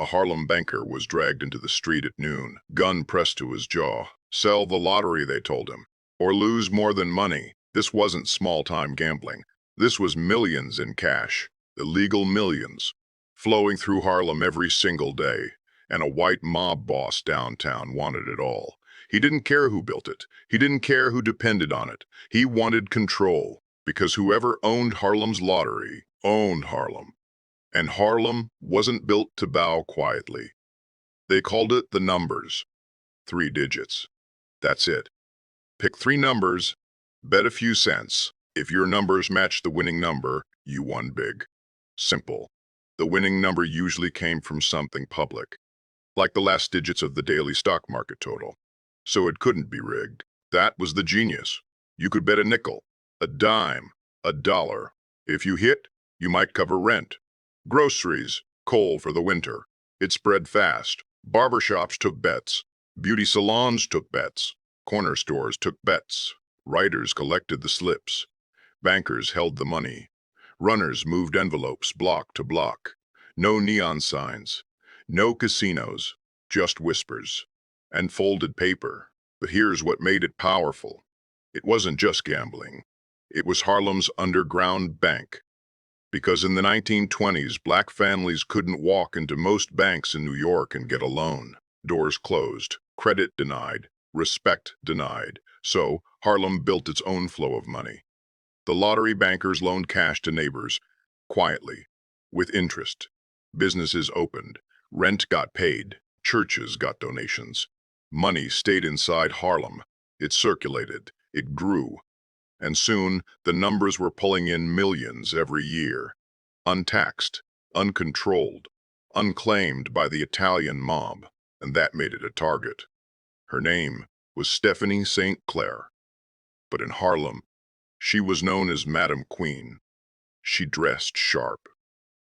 A Harlem banker was dragged into the street at noon, gun pressed to his jaw. Sell the lottery, they told him, or lose more than money. This wasn't small-time gambling. This was millions in cash, illegal millions, flowing through Harlem every single day. And a white mob boss downtown wanted it all. He didn't care who built it. He didn't care who depended on it. He wanted control, because whoever owned Harlem's lottery owned Harlem. And Harlem wasn't built to bow quietly. They called it the numbers. 3 digits. That's it. Pick 3 numbers, bet a few cents. If your numbers match the winning number, you won big. Simple. The winning number usually came from something public, like the last digits of the daily stock market total. So it couldn't be rigged. That was the genius. You could bet a nickel, a dime, a dollar. If you hit, you might cover rent, groceries, coal for the winter. It spread fast. Barbershops took bets. Beauty salons took bets. Corner stores took bets. Writers collected the slips. Bankers held the money. Runners moved envelopes block to block. No neon signs. No casinos. Just whispers. And folded paper. But here's what made it powerful. It wasn't just gambling. It was Harlem's underground bank. Because in the 1920s, black families couldn't walk into most banks in New York and get a loan. Doors closed, credit denied, respect denied. So Harlem built its own flow of money. The lottery bankers loaned cash to neighbors, quietly, with interest. Businesses opened, rent got paid, churches got donations. Money stayed inside Harlem. It circulated, it grew. And soon, the numbers were pulling in millions every year. Untaxed, uncontrolled, unclaimed by the Italian mob. And that made it a target. Her name was Stephanie St. Clair. But in Harlem, she was known as Madam Queen. She dressed sharp,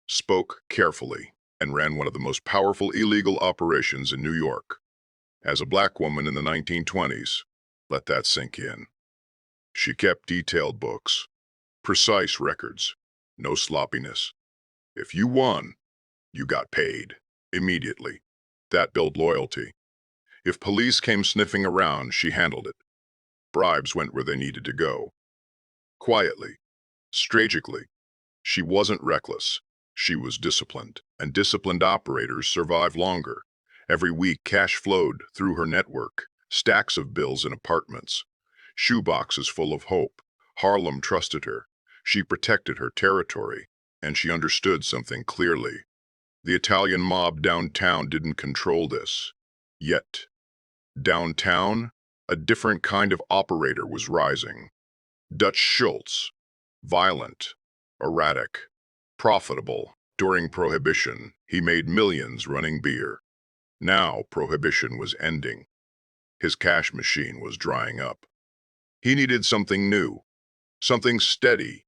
spoke carefully, and ran one of the most powerful illegal operations in New York. As a black woman in the 1920s, let that sink in. She kept detailed books, precise records, no sloppiness. If you won, you got paid, immediately. That built loyalty. If police came sniffing around, she handled it. Bribes went where they needed to go. Quietly, strategically. She wasn't reckless. She was disciplined, and disciplined operators survive longer. Every week, cash flowed through her network, stacks of bills in apartments. Shoeboxes full of hope. Harlem trusted her. She protected her territory, and she understood something clearly. The Italian mob downtown didn't control this. Yet, downtown, a different kind of operator was rising. Dutch Schultz. Violent, erratic, profitable. During Prohibition, he made millions running beer. Now, Prohibition was ending. His cash machine was drying up. He needed something new, something steady,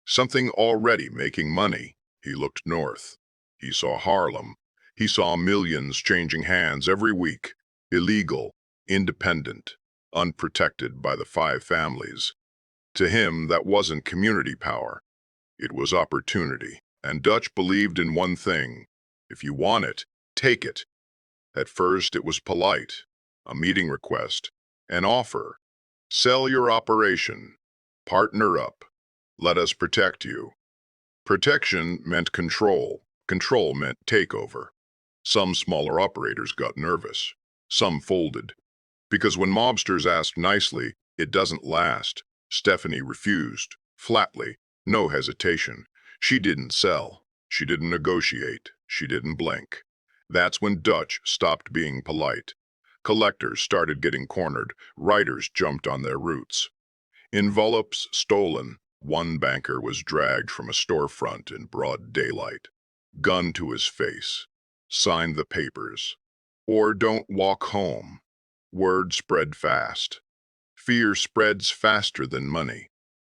something already making money. He looked north. He saw Harlem. He saw millions changing hands every week, illegal, independent, unprotected by the 5 families. To him, that wasn't community power. It was opportunity. And Dutch believed in one thing. If you want it, take it. At first, it was polite, a meeting request, an offer. Sell your operation. Partner up. Let us protect you. Protection meant control. Control meant takeover. Some smaller operators got nervous. Some folded. Because when mobsters ask nicely, it doesn't last. Stephanie refused, flatly, no hesitation. She didn't sell. She didn't negotiate. She didn't blink. That's when Dutch stopped being polite. Collectors started getting cornered. Writers jumped on their roots. Envelopes stolen. One banker was dragged from a storefront in broad daylight. Gun to his face. Signed the papers. Or don't walk home. Word spread fast. Fear spreads faster than money.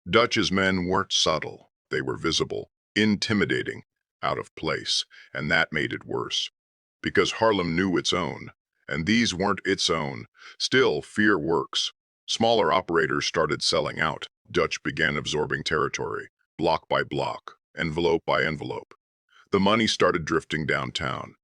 Dutch's men weren't subtle. They were visible, intimidating, out of place, and that made it worse. Because Harlem knew its own. And these weren't its own. Still, fear works. Smaller operators started selling out. Dutch began absorbing territory, block by block, envelope by envelope. The money started drifting downtown.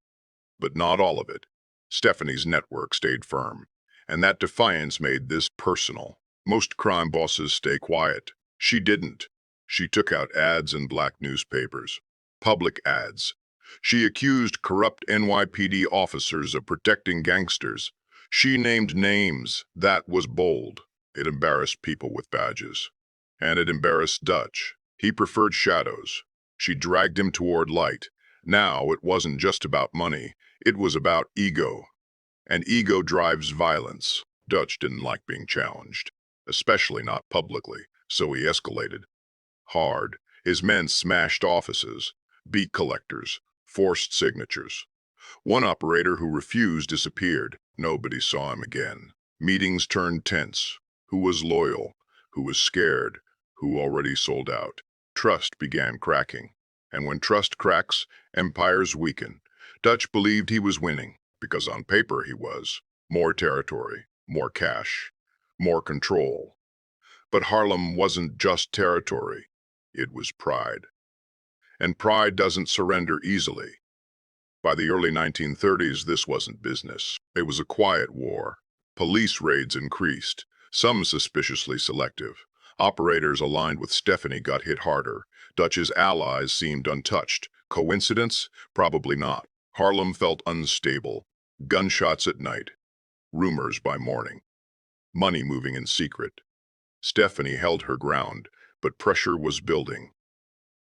But not all of it. Stephanie's network stayed firm, and that defiance made this personal. Most crime bosses stay quiet. She didn't. She took out ads in black newspapers. Public ads. She accused corrupt NYPD officers of protecting gangsters. She named names. That was bold. It embarrassed people with badges. And it embarrassed Dutch. He preferred shadows. She dragged him toward light. Now it wasn't just about money. It was about ego. And ego drives violence. Dutch didn't like being challenged, especially not publicly, so he escalated. Hard. His men smashed offices, beat collectors, forced signatures. One operator who refused disappeared. Nobody saw him again. Meetings turned tense. Who was loyal? Who was scared? Who already sold out? Trust began cracking. And when trust cracks, empires weaken. Dutch believed he was winning, because on paper he was. More territory, more cash, more control. But Harlem wasn't just territory. It was pride. And pride doesn't surrender easily. By the early 1930s, this wasn't business. It was a quiet war. Police raids increased, some suspiciously selective. Operators aligned with Stephanie got hit harder. Dutch's allies seemed untouched. Coincidence? Probably not. Harlem felt unstable. Gunshots at night. Rumors by morning. Money moving in secret. Stephanie held her ground, but pressure was building.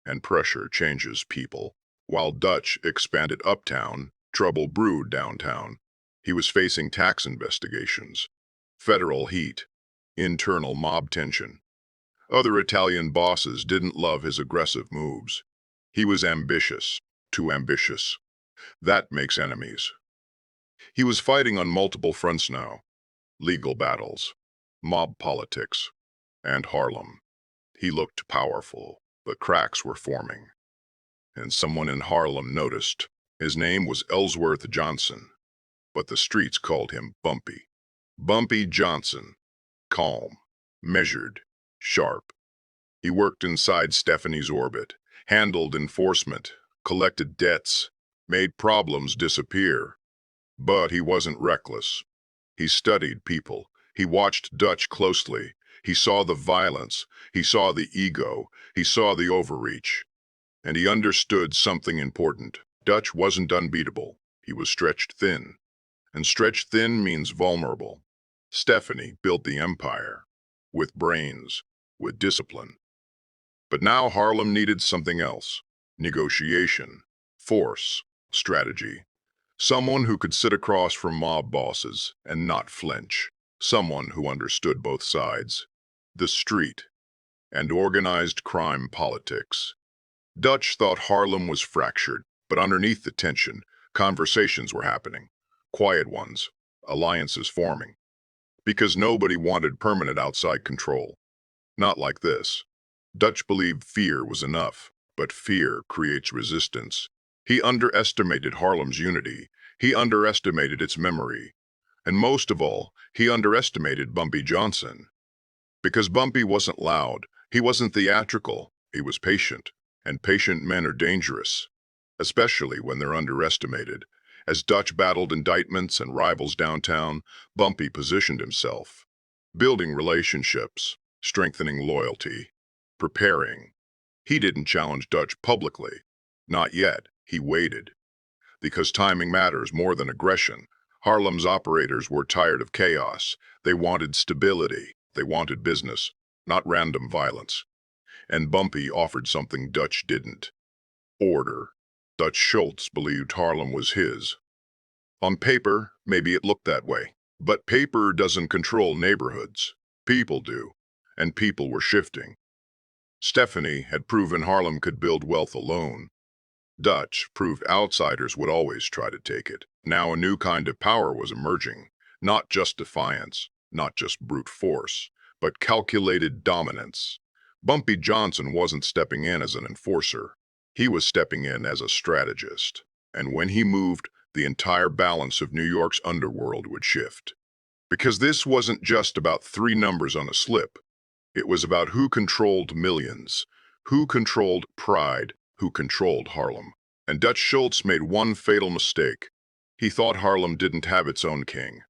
And pressure changes people. While Dutch expanded uptown, trouble brewed downtown. He was facing tax investigations, federal heat, internal mob tension. Other Italian bosses didn't love his aggressive moves. He was ambitious, too ambitious. That makes enemies. He was fighting on multiple fronts now. Legal battles, mob politics, and Harlem. He looked powerful, but cracks were forming. And someone in Harlem noticed. His name was Ellsworth Johnson, but the streets called him Bumpy. Bumpy Johnson. Calm, measured, sharp. He worked inside Stephanie's orbit, handled enforcement, collected debts, made problems disappear. But he wasn't reckless. He studied people. He watched Dutch closely. He saw the violence. He saw the ego. He saw the overreach. And he understood something important. Dutch wasn't unbeatable. He was stretched thin. And stretched thin means vulnerable. Stephanie built the empire. With brains. With discipline. But now Harlem needed something else. Negotiation. Force. Strategy. Someone who could sit across from mob bosses and not flinch. Someone who understood both sides. The street. And organized crime politics. Dutch thought Harlem was fractured, but underneath the tension, conversations were happening. Quiet ones. Alliances forming. Because nobody wanted permanent outside control. Not like this. Dutch believed fear was enough, but fear creates resistance. He underestimated Harlem's unity. He underestimated its memory. And most of all, he underestimated Bumpy Johnson. Because Bumpy wasn't loud, he wasn't theatrical, he was patient. And patient men are dangerous, especially when they're underestimated. As Dutch battled indictments and rivals downtown, Bumpy positioned himself, building relationships, strengthening loyalty, preparing. He didn't challenge Dutch publicly. Not yet. He waited. Because timing matters more than aggression. Harlem's operators were tired of chaos. They wanted stability. They wanted business, not random violence. And Bumpy offered something Dutch didn't. Order. Dutch Schultz believed Harlem was his. On paper, maybe it looked that way. But paper doesn't control neighborhoods. People do. And people were shifting. Stephanie had proven Harlem could build wealth alone. Dutch proved outsiders would always try to take it. Now a new kind of power was emerging. Not just defiance, not just brute force, but calculated dominance. Bumpy Johnson wasn't stepping in as an enforcer. He was stepping in as a strategist. And when he moved, the entire balance of New York's underworld would shift. Because this wasn't just about three numbers on a slip. It was about who controlled millions, who controlled pride, who controlled Harlem. And Dutch Schultz made one fatal mistake. He thought Harlem didn't have its own king.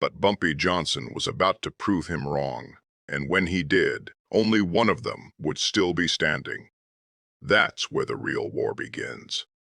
But Bumpy Johnson was about to prove him wrong, and when he did, only one of them would still be standing. That's where the real war begins.